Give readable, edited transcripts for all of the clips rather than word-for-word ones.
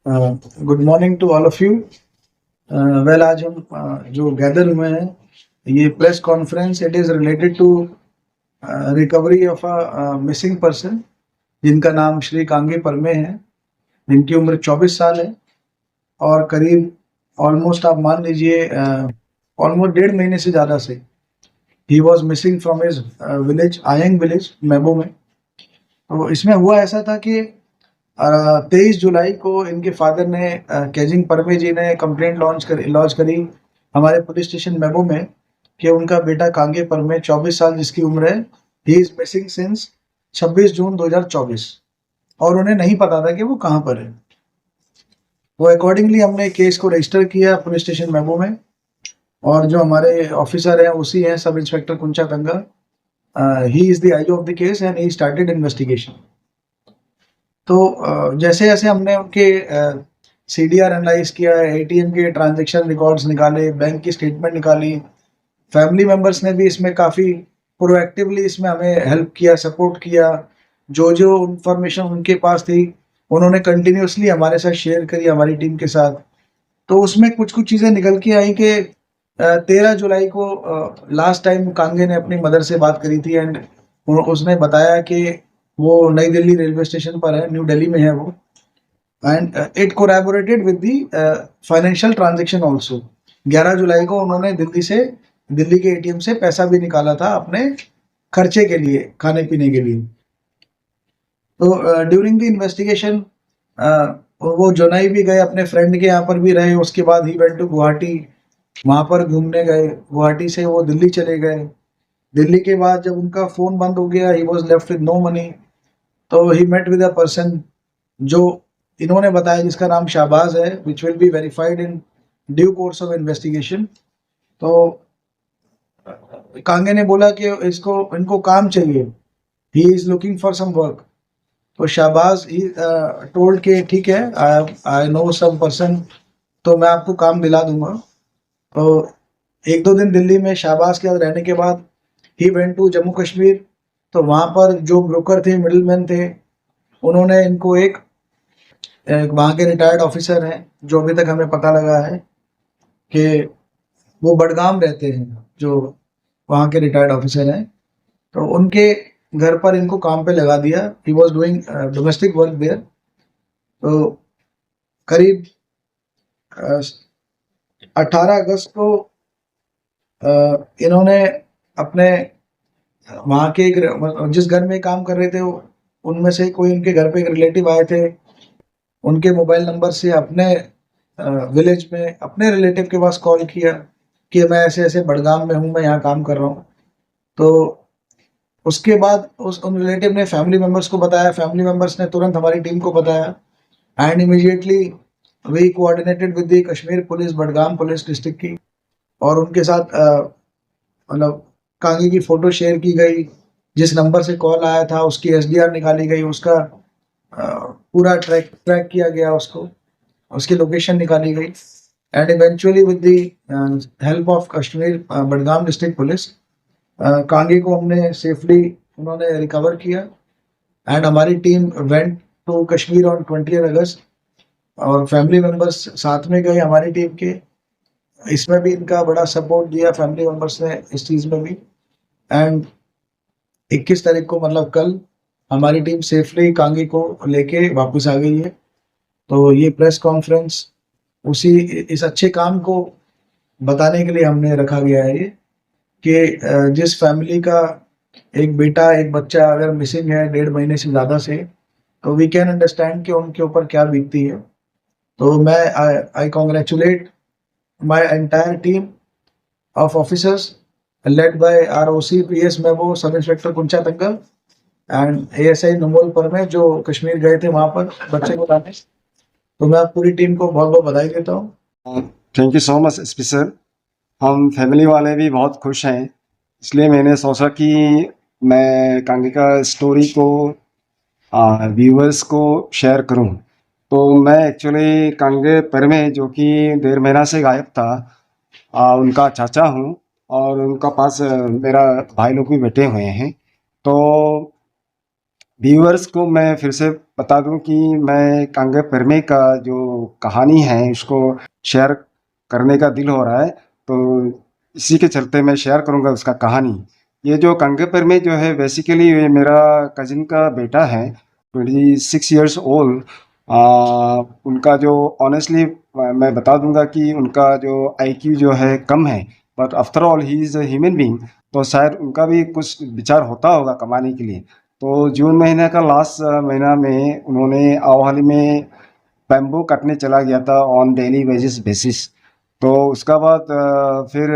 Good morning to all of you. Well, आज हम जो गैदर हुए हैं, ये press conference, it is related to recovery of a missing person जिनका नाम श्री कांगे परमे है, जिनकी उम्र 24 साल है और करीब ऑलमोस्ट आप मान लीजिए ऑलमोस्ट 1.5 महीने से ज़्यादा से he was missing from his village, Ayang village, Maibo में। तो इसमें हुआ ऐसा था कि 23 जुलाई को इनके फादर ने, केजिंग परमे जी ने कंप्लेंट लॉन्च करी हमारे पुलिस स्टेशन मैबो में कि उनका बेटा कांगे परमे 24 साल जिसकी उम्र है, ही इज मिसिंग सिंस 26 जून 2024 और उन्हें नहीं पता था कि वो कहाँ पर है। तो अकॉर्डिंगली हमने केस को रजिस्टर किया पुलिस स्टेशन मैबो में और जो हमारे ऑफिसर हैं उसी हैं sub inspector Kuncha Tanga. He is the I of the case and he started investigation. तो जैसे जैसे हमने उनके सीडीआर एनालाइज किया, एटीएम के ट्रांजैक्शन रिकॉर्ड्स निकाले, बैंक की स्टेटमेंट निकाली, फैमिली मेंबर्स ने भी इसमें काफ़ी प्रोएक्टिवली इसमें हमें हेल्प किया, सपोर्ट किया। जो जो इंफॉर्मेशन उनके पास थी उन्होंने कंटिन्यूसली हमारे साथ शेयर करी, हमारी टीम के साथ। तो उसमें कुछ कुछ चीज़ें निकल के आई कि 13 जुलाई को लास्ट टाइम कांगे ने अपनी मदर से बात करी थी एंड उसने बताया कि वो नई दिल्ली रेलवे स्टेशन पर है, न्यू दिल्ली में है वो। And it collaborated with the financial transaction also. 11 जुलाई को उन्होंने दिल्ली के एटीएम से पैसा भी निकाला था अपने खर्चे के लिए, खाने पीने के लिए। तो ड्यूरिंग द इन्वेस्टिगेशन वो जोनाई भी गए, अपने फ्रेंड के यहाँ पर भी रहे। उसके बाद ही वेंट टू गुवाहाटी, वहाँ पर घूमने गए। गुवाहाटी से वो दिल्ली चले गए। दिल्ली के बाद जब उनका फ़ोन बंद हो गया, he was left with no money, तो he met with a person जो इन्होंने बताया जिसका नाम शाहबाज है, which will be verified in due course of investigation. तो कांगे ने बोला कि इसको इनको काम चाहिए, he is looking for some work. तो शाहबाज ही टोल्ड के ठीक है, आई नो सम पर्सन, तो मैं आपको काम दिला दूंगा। तो एक दो दिन दिल्ली में शाहबाज के साथ रहने के बाद ही वेंट टू जम्मू कश्मीर। तो वहाँ पर जो ब्रोकर थे, मिडिलमैन थे, उन्होंने इनको एक वहाँ के रिटायर्ड ऑफिसर हैं जो अभी तक हमें पता लगा है कि वो बडगाम रहते हैं, जो वहाँ के रिटायर्ड ऑफिसर हैं। तो उनके घर पर इनको काम पे लगा दिया। He was doing domestic work there. तो करीब 18 अगस्त को इन्होंने अपने वहाँ के जिस घर में काम कर रहे थे उनमें से कोई उनके घर पे एक रिलेटिव आए थे। उनके मोबाइल नंबर से अपने विलेज में अपने रिलेटिव के पास कॉल किया कि मैं ऐसे ऐसे बडगाम में हूँ, मैं यहाँ काम कर रहा हूँ। तो उसके बाद उन रिलेटिव ने फैमिली मेंबर्स को बताया, फैमिली मेंबर्स ने तुरंत हमारी टीम को बताया and immediately we coordinated with the Kashmir police, Budgam police district की, और उनके साथ मतलब कांगे की फ़ोटो शेयर की गई। जिस नंबर से कॉल आया था उसकी एसडीआर निकाली गई, उसका पूरा ट्रैक किया गया, उसको उसकी लोकेशन निकाली गई and eventually with the help of Kashmir Budgam district police, Kange को हमने सेफली उन्होंने रिकवर किया। एंड हमारी team went to Kashmir on 20 August और फैमिली मेंबर्स साथ में गए हमारी टीम के। इसमें भी इनका बड़ा सपोर्ट दिया फैमिली मेंबर्स ने इस चीज़ में भी। एंड 21 तारीख को, मतलब कल, हमारी टीम सेफली कांगे को लेके वापस आ गई है। तो ये प्रेस कॉन्फ्रेंस उसी इस अच्छे काम को बताने के लिए हमने रखा गया है ये कि जिस फैमिली का एक बेटा एक बच्चा अगर मिसिंग है 1.5 महीने से ज़्यादा से, तो वी कैन अंडरस्टैंड कि उनके ऊपर क्या बीतती है। तो मैं I congratulate my entire team of officers led by ROC PS मेमो sub inspector Kuncha Tangal and ASI नुमोल परमे जो कश्मीर गए थे वहाँ पर बच्चे को लाने। तो मैं पूरी टीम को बहुत बहुत बधाई देता हूँ। Thank you so much SP sir. हम फैमिली वाले भी बहुत खुश हैं, इसलिए मैंने सोचा कि मैं कांगे का स्टोरी को व्यूअर्स को शेयर करूं। तो मैं एक्चुअली कांगे परमे जो कि 1.5 महीना से गायब था, उनका चाचा हूं और उनका पास मेरा भाई लोग भी बैठे हुए हैं। तो व्यूअर्स को मैं फिर से बता दूं कि मैं कांगे परमे का जो कहानी है उसको शेयर करने का दिल हो रहा है, तो इसी के चलते मैं शेयर करूंगा उसका कहानी। ये जो कांगे परमे जो है बेसिकली ये मेरा कजिन का बेटा है, 26 इयर्स ओल्ड। उनका जो ऑनेस्टली मैं बता दूंगा कि उनका जो आईक्यू जो है कम है, but after all he is a human being, तो शायद उनका भी कुछ विचार होता होगा कमाने के लिए। तो जून महीने का लास्ट महीना में उन्होंने हाल ही में बैम्बू काटने चला गया था ऑन डेली वेजेस बेसिस। तो उसका बाद फिर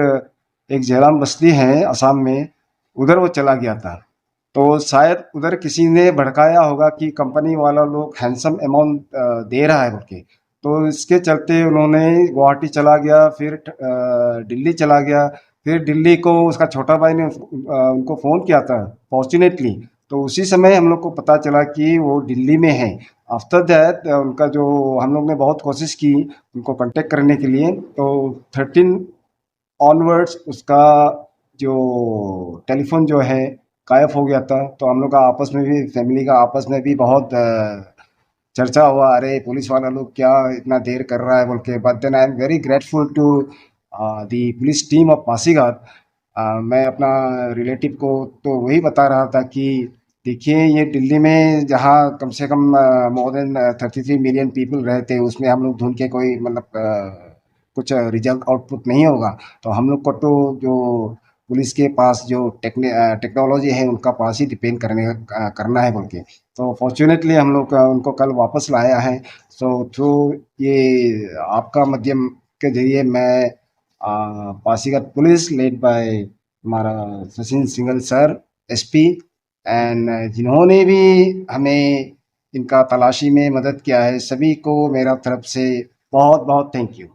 एक जयराम बस्ती है असम में, उधर वो चला गया था। तो शायद उधर किसी ने भड़काया होगा कि कंपनी वाला लोग हैंडसम अमाउंट दे रहा है बोल के, तो इसके चलते उन्होंने गुवाहाटी चला गया, फिर दिल्ली चला गया। फिर दिल्ली को उसका छोटा भाई ने उनको फ़ोन किया था फॉर्चुनेटली, तो उसी समय हम लोग को पता चला कि वो दिल्ली में है। आफ्टर दैट उनका जो हम लोग ने बहुत कोशिश की उनको कांटेक्ट करने के लिए, तो 13 ऑनवर्ड्स उसका जो टेलीफोन जो है गायब हो गया था। तो हम लोग का आपस में भी, फैमिली का आपस में भी बहुत चर्चा हुआ, अरे पुलिस वाला लोग क्या इतना देर कर रहा है बोल के। But then I am very grateful to the police team of Pasighat. मैं अपना रिलेटिव को तो वही बता रहा था कि देखिए ये दिल्ली में जहाँ कम से कम मोर देन 33 मिलियन पीपल रहते, उसमें हम लोग ढूंढ के कोई मतलब कुछ रिजल्ट आउटपुट नहीं होगा। तो हम लोग को तो जो पुलिस के पास जो टेक्नोलॉजी है उनका पास ही डिपेंड करना है बोल के। तो फॉर्चुनेटली हम लोग उनको कल वापस लाया है। सो थ्रू ये आपका माध्यम के जरिए मैं पासीघाट पुलिस लेड बाय हमारा Sachin Singhal sir, SP, and जिन्होंने भी हमें इनका तलाशी में मदद किया है, सभी को मेरा तरफ से बहुत बहुत थैंक यू।